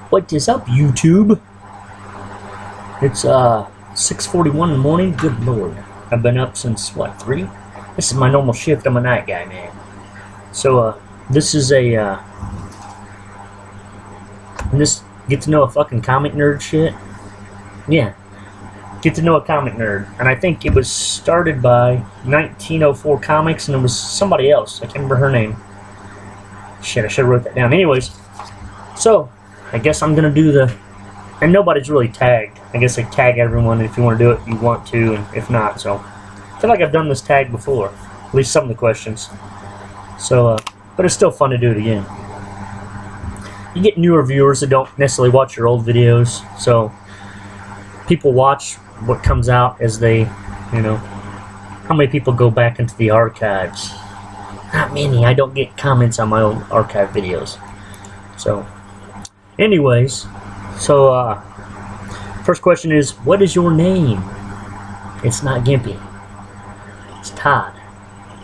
What is up, YouTube? It's 6:41 in the morning. Good lord, I've been up since what, 3? This is my normal shift. I'm a night guy, man. So this is a this get to know a fucking comic nerd shit. Yeah, get to know a comic nerd, and I think it was started by 1904 Comics, and it was somebody else. I can't remember her name. Shit, I should have wrote that down. Anyways, so I guess I'm gonna do the, and nobody's really tagged. I guess I tag everyone. If you want to do it, you want to, and if not, so I feel like I've done this tag before, at least some of the questions. So, but it's still fun to do it again. You get newer viewers that don't necessarily watch your old videos, so people watch what comes out as they, you know. How many people go back into the archives? Not many. I don't get comments on my old archive videos. So, anyways, so first question is, what is your name? It's not Gimpy. It's Todd.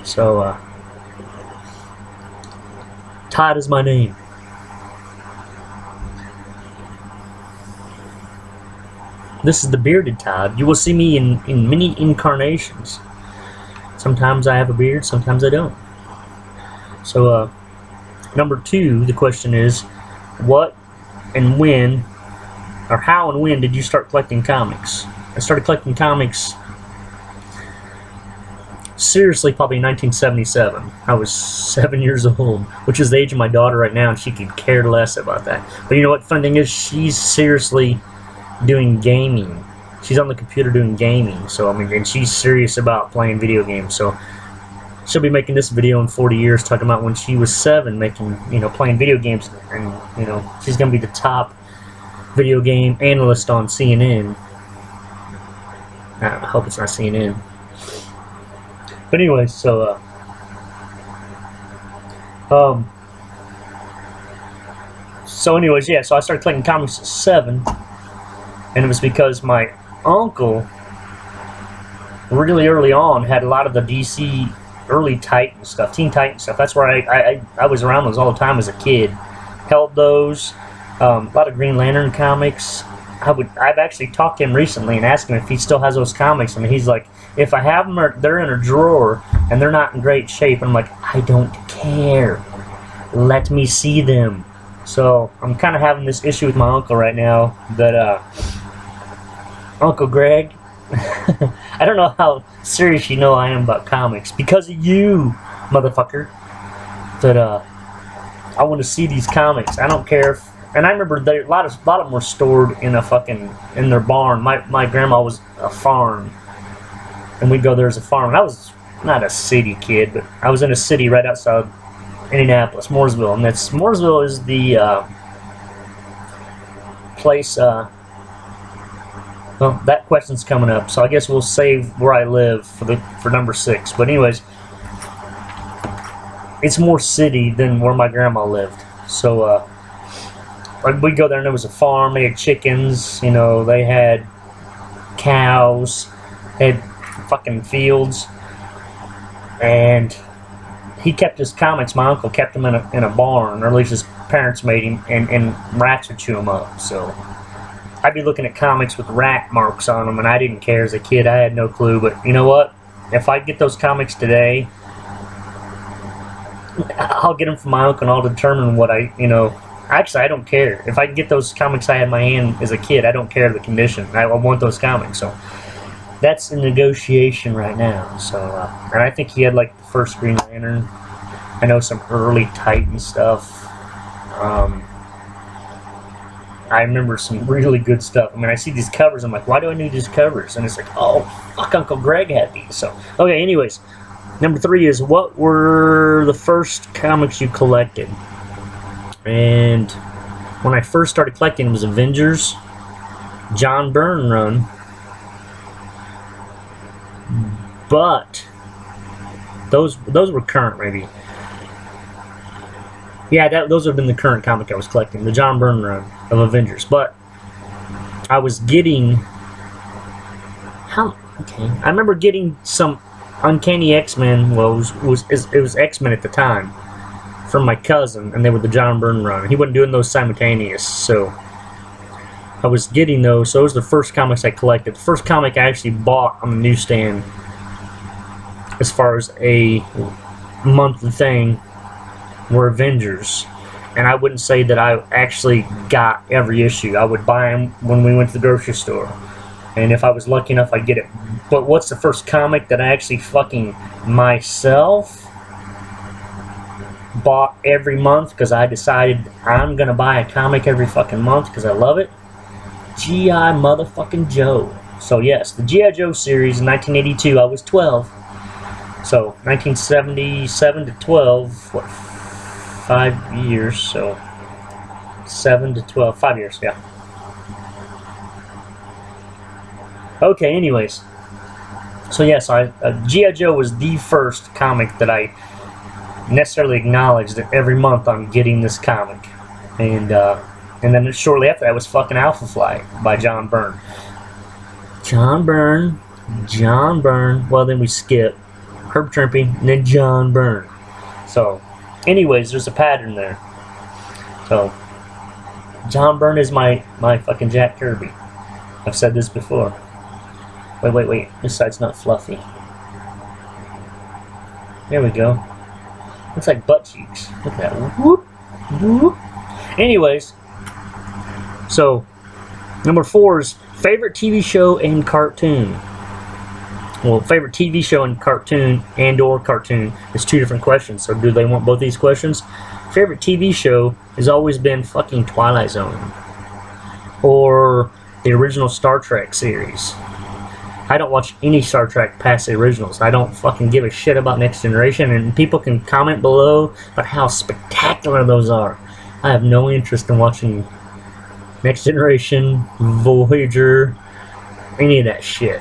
So, Todd is my name. This is the bearded Todd. You will see me in many incarnations. Sometimes I have a beard, sometimes I don't. So, number 2, the question is, what and when, or how and when did you start collecting comics? I started collecting comics seriously probably in 1977. I was 7 years old, which is the age of my daughter right now, and she could care less about that. But you know what the funny thing is? She's seriously doing gaming. She's on the computer doing gaming, so I mean, and she's serious about playing video games. So she'll be making this video in 40 years talking about when she was 7, making, you know, playing video games, and you know, she's gonna be the top video game analyst on CNN. I hope it's not CNN. But anyways, so anyways, yeah, so I started collecting comics at 7. And it was because my uncle, really early on, had a lot of the DC early Titan stuff, Teen Titan stuff. That's where I was around those all the time as a kid. Held those, a lot of Green Lantern comics. I've actually talked to him recently and asked him if he still has those comics. I mean, he's like, if I have them, they're in a drawer and they're not in great shape. And I'm like, I don't care. Let me see them. So I'm kind of having this issue with my uncle right now that Uncle Greg, I don't know how serious you know I am about comics, because of you, motherfucker, that I want to see these comics. I don't care if, and I remember a lot of them were stored in in their barn. My grandma was a farm, and we'd go there as a farm. And I was not a city kid, but I was in a city right outside Indianapolis, Mooresville, and Mooresville is the place. Well, that question's coming up, so I guess we'll save where I live for number 6. But anyways, it's more city than where my grandma lived. So we'd go there, and there was a farm. They had chickens, you know, they had cows, they had fucking fields, and he kept his comics. My uncle kept them in a barn, or at least his parents made him, and rats would chew them up. So I'd be looking at comics with rat marks on them, and I didn't care as a kid. I had no clue. But you know what? If I get those comics today, I'll get them from my uncle, and I'll determine what you know. Actually, I don't care. If I get those comics I had in my hand as a kid, I don't care the condition. I want those comics. So that's in negotiation right now. So, and I think he had like the first Green Lantern. I know some early Titan stuff. I remember some really good stuff. I mean, I see these covers, I'm like, why do I need these covers? And it's like, oh, fuck, Uncle Greg had these. So, okay, anyways, number 3 is, what were the first comics you collected? And when I first started collecting, it was Avengers, John Byrne run, but those were current, maybe. Yeah, those have been the current comic I was collecting, the John Byrne run of Avengers. But I was getting, I remember getting some Uncanny X-Men. Well, it was X-Men at the time, from my cousin, and they were the John Byrne run. He wasn't doing those simultaneous, so I was getting those, so those were the first comics I collected. The first comic I actually bought on the newsstand, as far as a monthly thing, were Avengers. And I wouldn't say that I actually got every issue. I would buy them when we went to the grocery store. And if I was lucky enough, I'd get it. But what's the first comic that I actually fucking myself bought every month because I decided I'm going to buy a comic every fucking month because I love it? G.I. motherfucking Joe. So yes, the G.I. Joe series in 1982, I was 12. So 1977 to 12, what, 5 years, so 7 to 12, 5 years, yeah. Okay, anyways. So yes, G.I. Joe was the first comic that I necessarily acknowledged that every month I'm getting this comic. And then shortly after that was fucking Alpha Flight by John Byrne. John Byrne. Well, then we skip Herb Trimpe, and then John Byrne. So, anyways, there's a pattern there. So, John Byrne is my fucking Jack Kirby. I've said this before. Wait. This side's not fluffy. There we go. Looks like butt cheeks. Look at that. Whoop, whoop. Anyways, so number 4 is favorite TV show and cartoon. Well, favorite TV show and cartoon or cartoon is 2 different questions. So do they want both these questions? Favorite TV show has always been fucking Twilight Zone or the original Star Trek series. I don't watch any Star Trek past the originals. I don't fucking give a shit about Next Generation, and people can comment below about how spectacular those are. I have no interest in watching Next Generation, Voyager, any of that shit.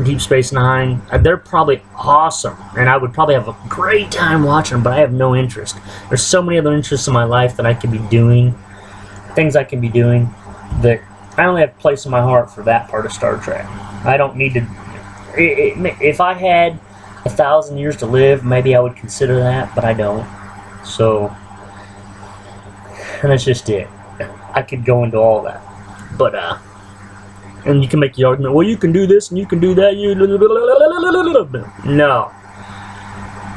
Deep Space Nine. They're probably awesome, and I would probably have a great time watching them, but I have no interest. There's so many other interests in my life that I could be doing, things I can be doing, that I only have a place in my heart for that part of Star Trek. I don't need to... If I had 1,000 years to live, maybe I would consider that, but I don't. So, and that's just it. I could go into all that. But, and you can make the argument, well, you can do this and you can do that. No.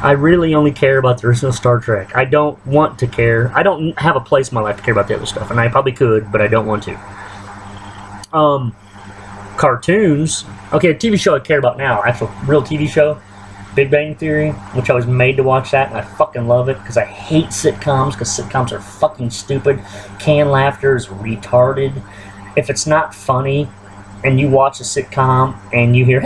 I really only care about the original Star Trek. I don't want to care. I don't have a place in my life to care about the other stuff, and I probably could, but I don't want to. Cartoons. Okay, a TV show I care about now, actual real TV show, Big Bang Theory, which I was made to watch that, and I fucking love it because I hate sitcoms because sitcoms are fucking stupid. Canned laughter is retarded. If it's not funny and you watch a sitcom and you hear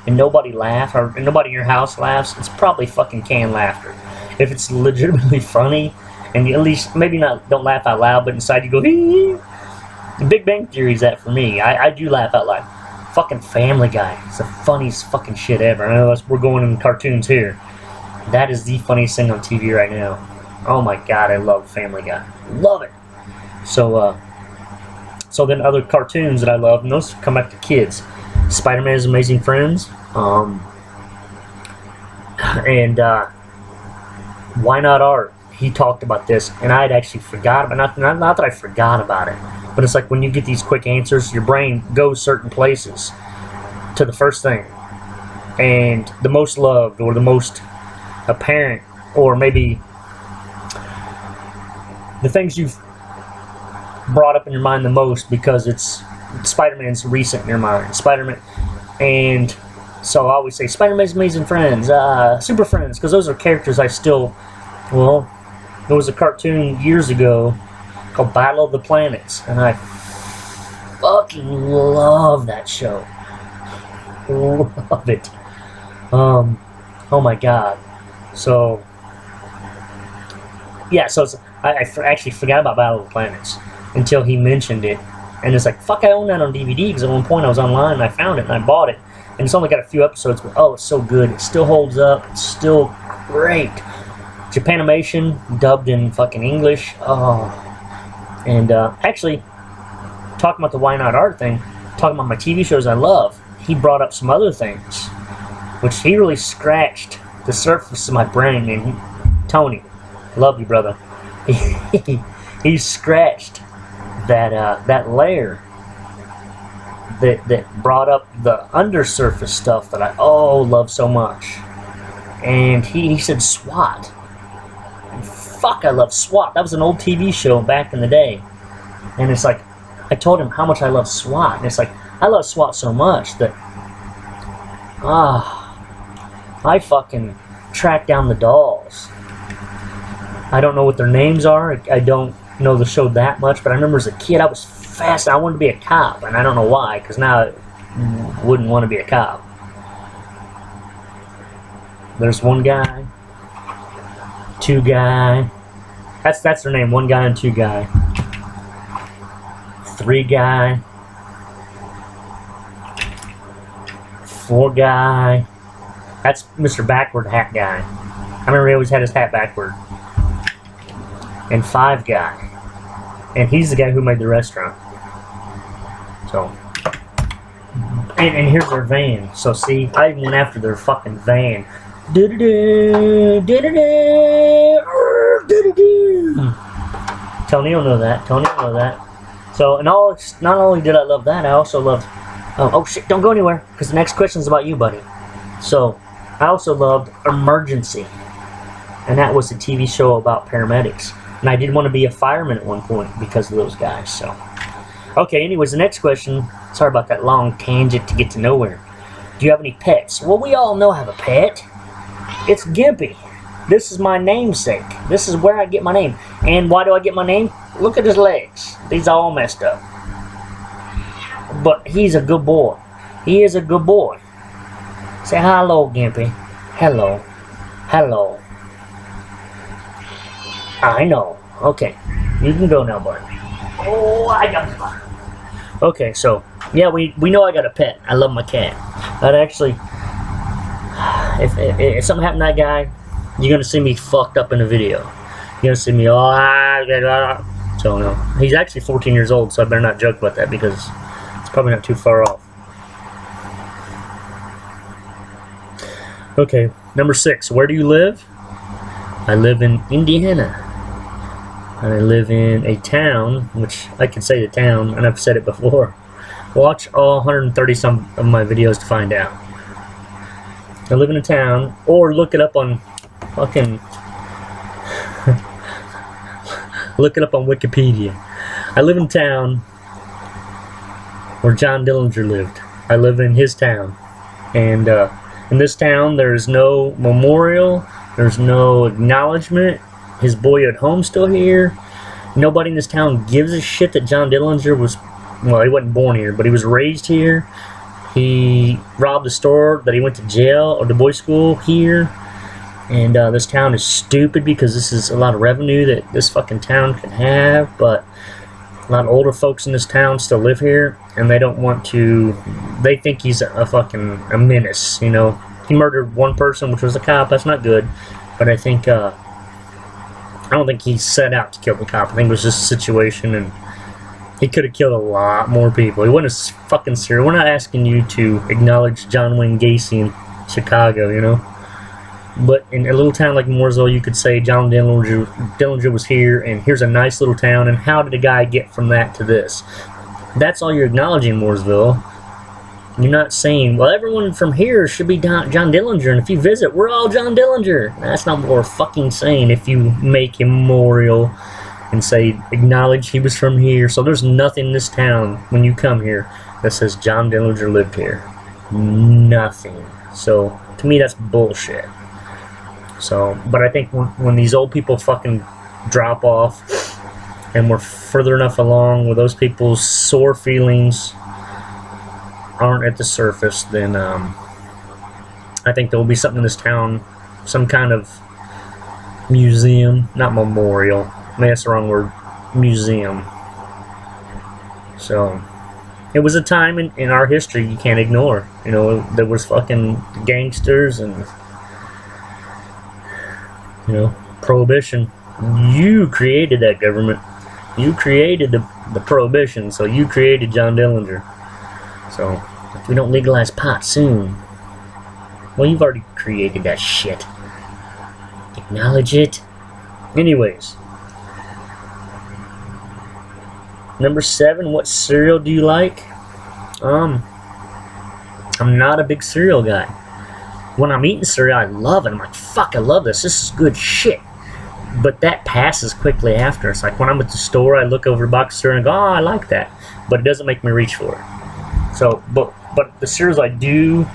and nobody laughs or nobody in your house laughs, it's probably fucking canned laughter. If it's legitimately funny and you at least maybe don't laugh out loud, but inside you go hee. The Big Bang Theory is that for me. I do laugh out loud. Fucking Family Guy. It's the funniest fucking shit ever. I know we're going in cartoons here. That is the funniest thing on TV right now. Oh my god, I love Family Guy. Love it. So then other cartoons that I love, and those come back to kids. Spider-Man's Amazing Friends. And Why Not Art. He talked about this, and I had actually forgot about it. Not that I forgot about it, but it's like when you get these quick answers, your brain goes certain places to the first thing. And the most loved, or the most apparent, or maybe the things you've brought up in your mind the most because it's Spider-Man's recent in your mind. Spider-Man. And so I always say Spider-Man's Amazing Friends, Super Friends, because those are characters I still, well, there was a cartoon years ago called Battle of the Planets, and I fucking love that show. Love it. Oh my god. So, yeah, so I actually forgot about Battle of the Planets until he mentioned it, and it's like, fuck, I own that on DVD, because at one point I was online and I found it and I bought it, and it's only got a few episodes, but oh, it's so good. It still holds up. It's still great. Japanimation, dubbed in fucking English. Oh. And actually, talking about the Why Not Art thing, talking about my TV shows I love, he brought up some other things, which he really scratched the surface of my brain. And Tony, love you, brother. He scratched that layer that brought up the undersurface stuff that I love so much. And he said SWAT. And fuck, I love SWAT. That was an old TV show back in the day. And it's like, I told him how much I love SWAT. And it's like, I love SWAT so much that I fucking track down the dolls. I don't know what their names are. I don't know the show that much, but I remember as a kid I was fast. I wanted to be a cop, and I don't know why, because now I wouldn't want to be a cop. There's one guy, two guy. That's their name. One guy and two guy. Three guy. Four guy. That's Mr. Backward Hat guy. I remember he always had his hat backward. And five guy. And he's the guy who made the restaurant. So. And here's their van. So see, I even went after their fucking van. Tony will know that. Tony will know that. So, and not only did I love that, I also loved... oh shit, don't go anywhere, because the next question is about you, buddy. So, I also loved Emergency. And that was a TV show about paramedics. And I did want to be a fireman at one point because of those guys, so. Okay, anyways, the next question. Sorry about that long tangent to get to nowhere. Do you have any pets? Well, we all know I have a pet. It's Gimpy. This is my namesake. This is where I get my name. And why do I get my name? Look at his legs. These are all messed up. But he's a good boy. He is a good boy. Say hello, Gimpy. Hello. Hello. I know. Okay. You can go now, buddy. Oh, I got it. Okay, so, yeah, we know I got a pet. I love my cat. I'd actually, if something happened to that guy, you're going to see me fucked up in a video. You're going to see me, so, no. He's actually 14 years old, so I better not joke about that because it's probably not too far off. Okay, number 6. Where do you live? I live in Indiana. And I live in a town, which I can say the town, and I've said it before. Watch all 130 some of my videos to find out. I live in a town, or look it up on fucking look it up on Wikipedia. I live in a town where John Dillinger lived. I live in his town, and in this town there's no memorial, there's no acknowledgement. His boyhood home's still here. Nobody in this town gives a shit that John Dillinger was, well, he wasn't born here, but he was raised here. He robbed a store that he went to jail or to boys school here. And this town is stupid because this is a lot of revenue that this fucking town can have, but a lot of older folks in this town still live here, and they don't want to, they think he's a menace, you know. He murdered one person, which was a cop. That's not good, but I think, I don't think he set out to kill the cop. I think it was just a situation, and he could have killed a lot more people. He wasn't a fucking serial. We're not asking you to acknowledge John Wayne Gacy in Chicago, you know. But in a little town like Mooresville, you could say John Dillinger was here, and here's a nice little town, and how did a guy get from that to this? That's all you're acknowledging, Mooresville. You're not saying, well, everyone from here should be John Dillinger, and if you visit, we're all John Dillinger. That's not what we're fucking saying if you make a memorial and say, acknowledge he was from here. So there's nothing in this town, when you come here, that says John Dillinger lived here. Nothing. So, to me, that's bullshit. So, but I think when these old people fucking drop off, and we're further enough along with those people's sore feelings aren't at the surface, then I think there will be something in this town, some kind of museum, not memorial, I mean that's the wrong word, museum. So it was a time in our history you can't ignore, you know. There was fucking gangsters and, you know, prohibition. You created that government, you created the prohibition, so you created John Dillinger. So, if we don't legalize pot soon, well, you've already created that shit. Acknowledge it. Anyways. Number 7, what cereal do you like? I'm not a big cereal guy. When I'm eating cereal, I love it. I'm like, fuck, I love this. This is good shit. But that passes quickly after. It's like when I'm at the store, I look over a box of cereal and go, oh, I like that. But it doesn't make me reach for it. So, but the cereals I do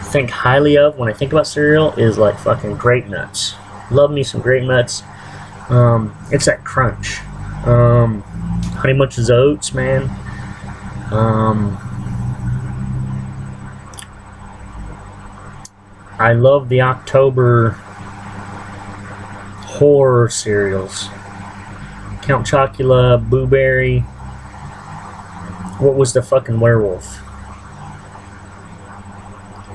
think highly of when I think about cereal is like fucking Grape Nuts. Love me some Grape Nuts. It's that crunch. Honey Bunches of Oats, man. I love the October horror cereals. Count Chocula, Blueberry. What was the fucking werewolf?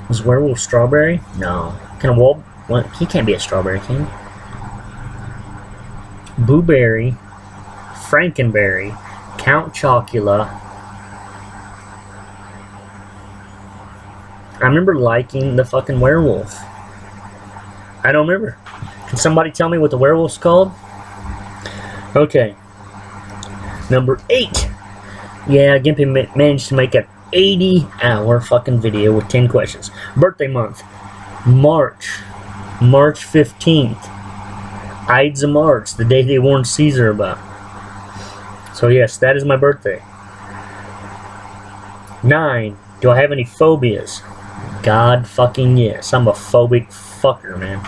Was werewolf strawberry? No. Can a wolf? What? He can't be a strawberry, can he? Blueberry, Frankenberry, Count Chocula. I remember liking the fucking werewolf. I don't remember. Can somebody tell me what the werewolf's called? Okay. Number 8. Yeah, Gimpy managed to make an 80-hour fucking video with 10 questions. Birthday month. March 15th. Ides of March, the day they warned Caesar about. So yes, that is my birthday. 9. Do I have any phobias? God fucking yes. I'm a phobic fucker, man.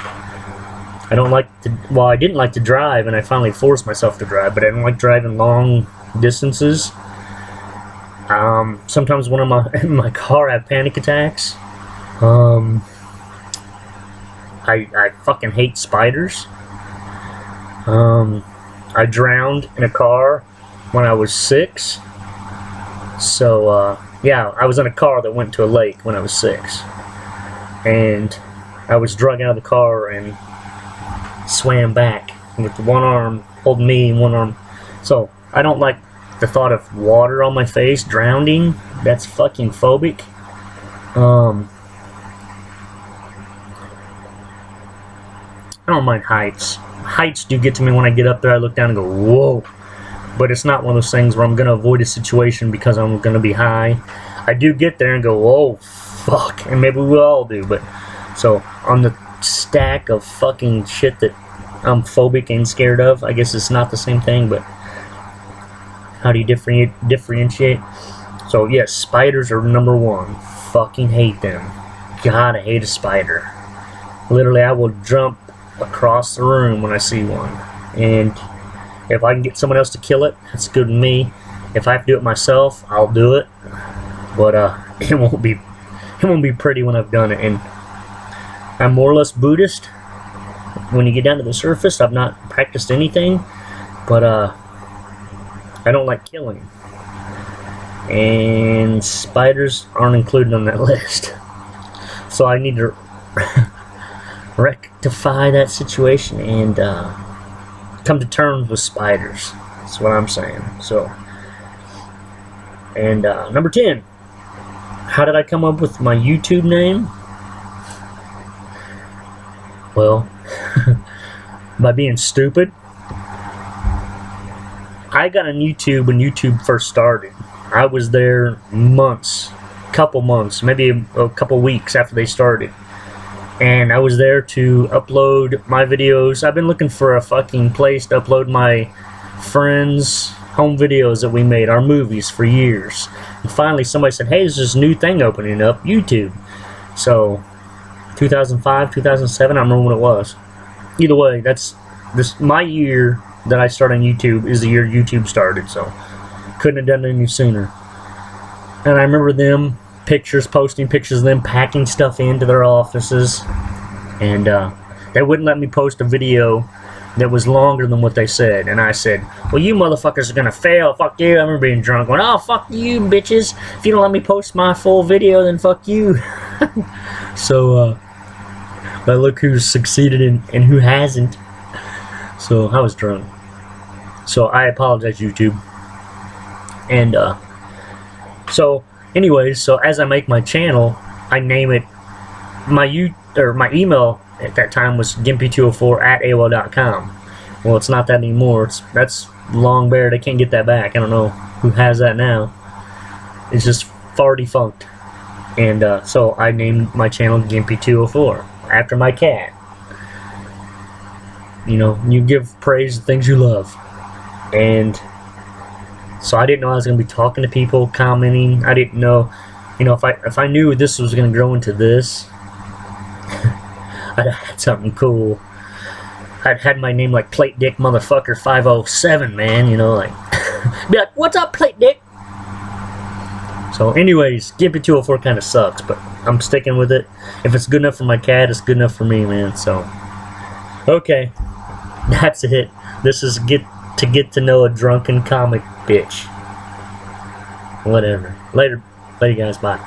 I don't like to, well, I didn't like to drive, and I finally forced myself to drive, but I don't like driving long distances. Sometimes when I'm in my car, I have panic attacks. I fucking hate spiders. I drowned in a car when I was 6. So, yeah, I was in a car that went to a lake when I was 6. And I was dragged out of the car and swam back with one arm holding me and one arm. So, I don't like the thought of water on my face, drowning. That's fucking phobic. I don't mind heights. Heights do get to me when I get up there. I look down and go, whoa. But it's not one of those things where I'm going to avoid a situation because I'm going to be high. I do get there and go, whoa, fuck. And maybe we all do. But so on the stack of fucking shit that I'm phobic and scared of, I guess it's not the same thing, but how do you differentiate? So yes, spiders are number 1. Fucking hate them. God, I hate a spider. Literally, I will jump across the room when I see one. And if I can get someone else to kill it, that's good with me. If I have to do it myself, I'll do it. But it won't be pretty when I've done it. And I'm more or less Buddhist. When you get down to the surface, I've not practiced anything, but I don't like killing. And spiders aren't included on that list. So I need to rectify that situation and come to terms with spiders. That's what I'm saying. So, and number 10. How did I come up with my YouTube name? Well, by being stupid. I got on YouTube when YouTube first started. I was there couple months, maybe a couple weeks after they started. And I was there to upload my videos. I've been looking for a fucking place to upload my friends' home videos that we made, our movies, for years. And finally somebody said, hey, there's this new thing opening up, YouTube. So, 2005, 2007, I remember when it was. Either way, that's my year that I started on YouTube is the year YouTube started, so couldn't have done it any sooner. And I remember them posting pictures of them packing stuff into their offices, and they wouldn't let me post a video that was longer than what they said. And I said, well, you motherfuckers are gonna fail, fuck you. I remember being drunk going, oh, fuck you bitches, if you don't let me post my full video, then fuck you. So but look who's succeeded and who hasn't. So I was drunk. So I apologize, YouTube. And so anyways, so as I make my channel, I name it my email at that time was gimpy204@aol.com. Well, it's not that anymore. That's long bear. They can't get that back. I don't know who has that now. It's just far defunct. And so I named my channel Gimpy204 after my cat. You know, you give praise to things you love. And so I didn't know I was going to be talking to people, commenting. I didn't know, you know, if I knew this was going to grow into this, I'd had something cool. I'd had my name like Plate Dick Motherfucker 507, man, you know, like, be like, what's up, Plate Dick? So anyways, Gimpy204 kind of sucks, but I'm sticking with it. If it's good enough for my cat, it's good enough for me, man, so. Okay, that's it. This is get to know a drunken comic bitch. Whatever. Later guys, bye.